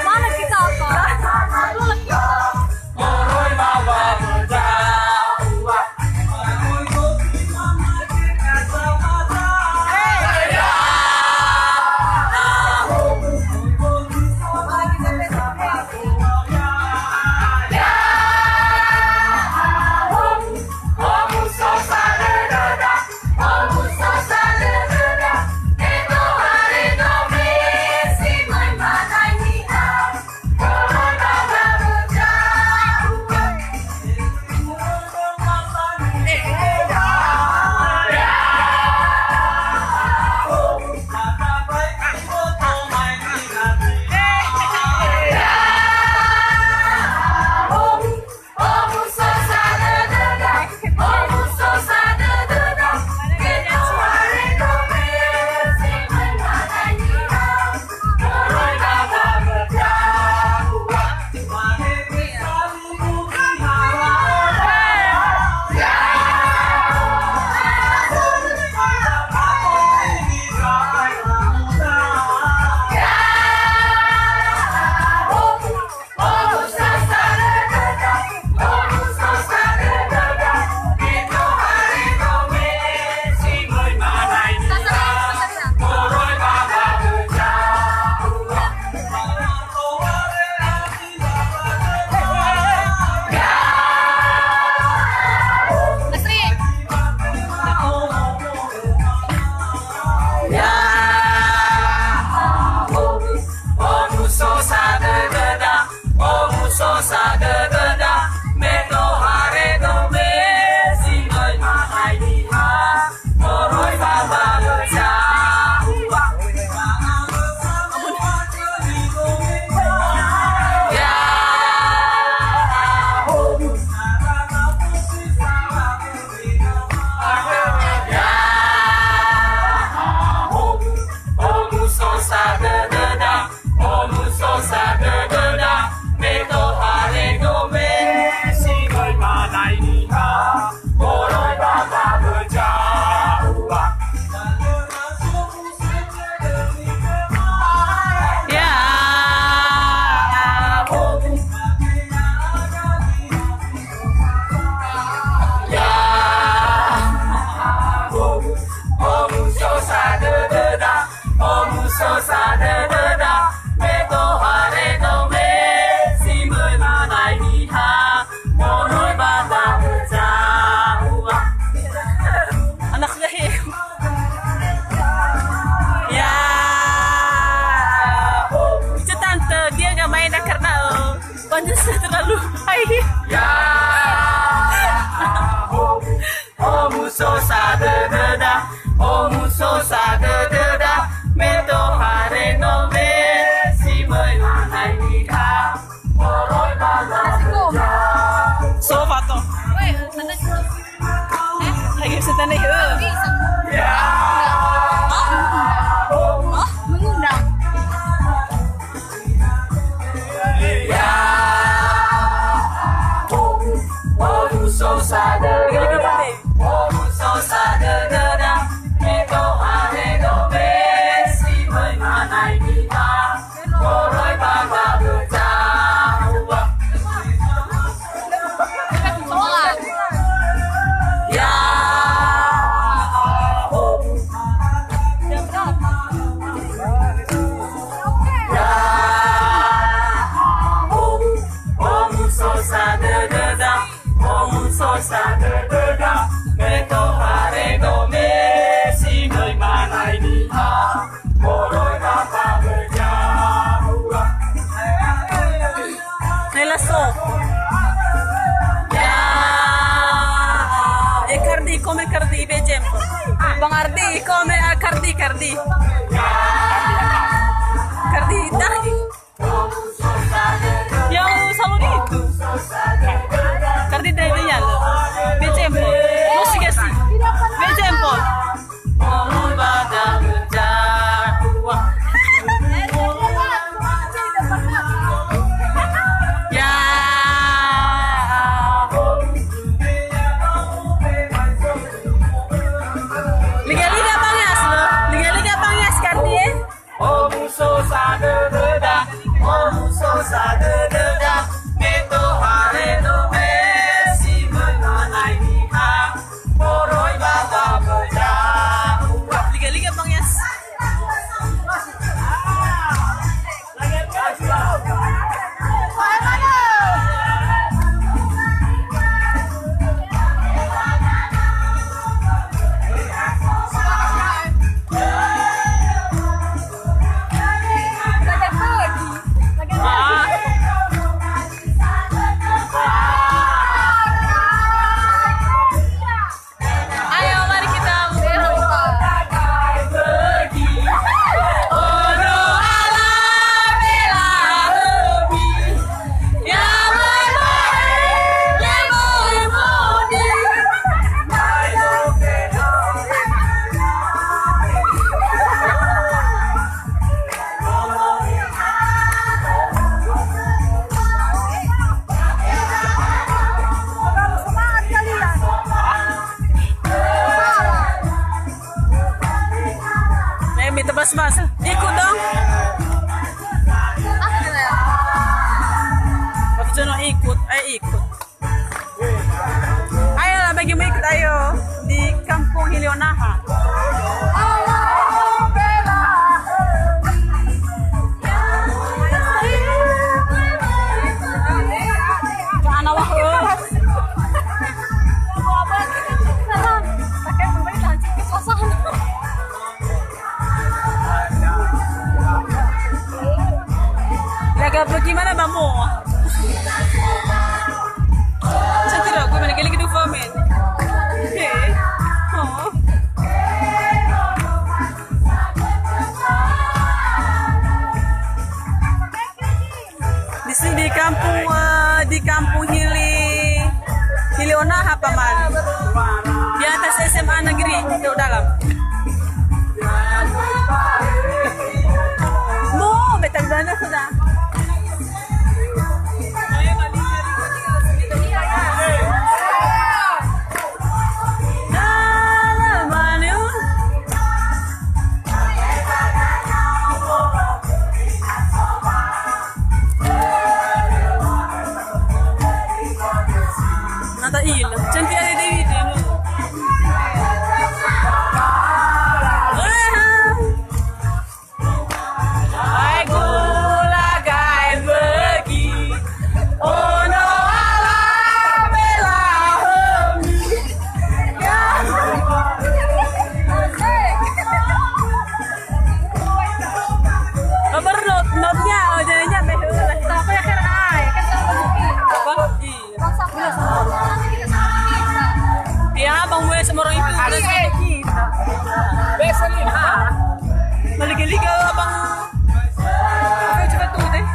Mana kita terlalu baik. Ya, oh musuh sadededa, oh musuh sadededa, meto hare no me, si mai manai nikha, moroi bala beja. Sofa to. Lagi bisa tanah ke? Ya, Mengundang. ya, oh musuh sadededa, oh musuh sadededa, meto hare no me, si mai manai nikha, moroi bala beja. Ya, oh musuh sadededa, oh musuh sadededa, meto hare no me, si mai manai nikha, moroi bala beja. Nella so. Ya, E Cardi come Cardi Bejempo. Bang Ardi come Cardi Cardi. Cardi dai. Yang salon itu. Cardi dai dia. Bejempo. Musik sih. Bejempo. moroi bala beja. ikut. Ayolah bagi mau ikut ayo di Kampung Hilionaha. Bagaimana kamu? Cantik aku mana kali kita komen. Oh. Di sini di kampung Hilionaha paman. Di atas SMA negeri ke dalam. Mo, betang dana sudah. Cantik ada di video. Aku lagai pergi. Oh no, ala bela hemi. Kabar notnya, jadinya behel. Tapi akhir ay, kan sama rezeki. Apa? Iya. Abang mulai sama orang itu ada rezeki kita. Beselin ha. Maligali-liga abang. Oke coba tuh deh.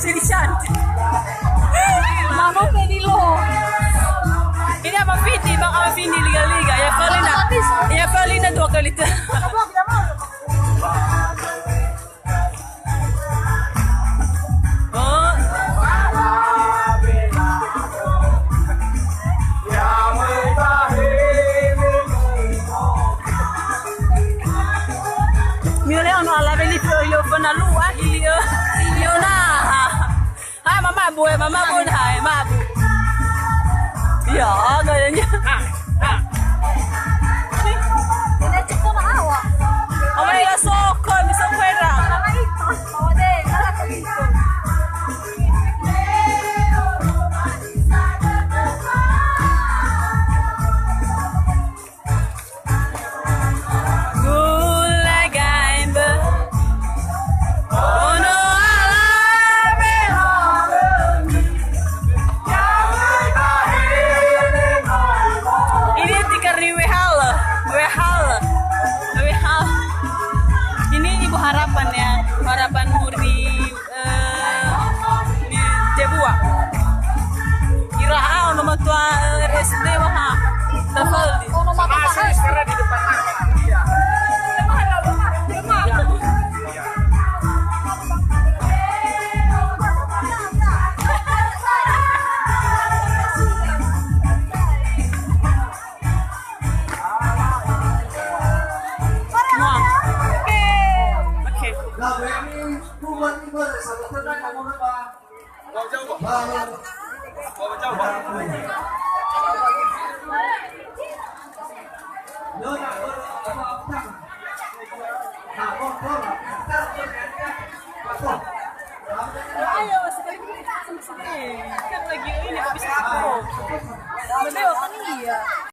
Jadi cantik. Mama pedilo. Ini apa Vini? Bang apa Vini liga-liga? Ya Valina 2 kali. Mama pun hai, mabu. Ya, gayanya. Ini cukup awak. Awak ya sokon, bisa pera. Sama itu. Oh deh, kalau begitu. Good. mau jauh, Pak? Mau jauh, Pak?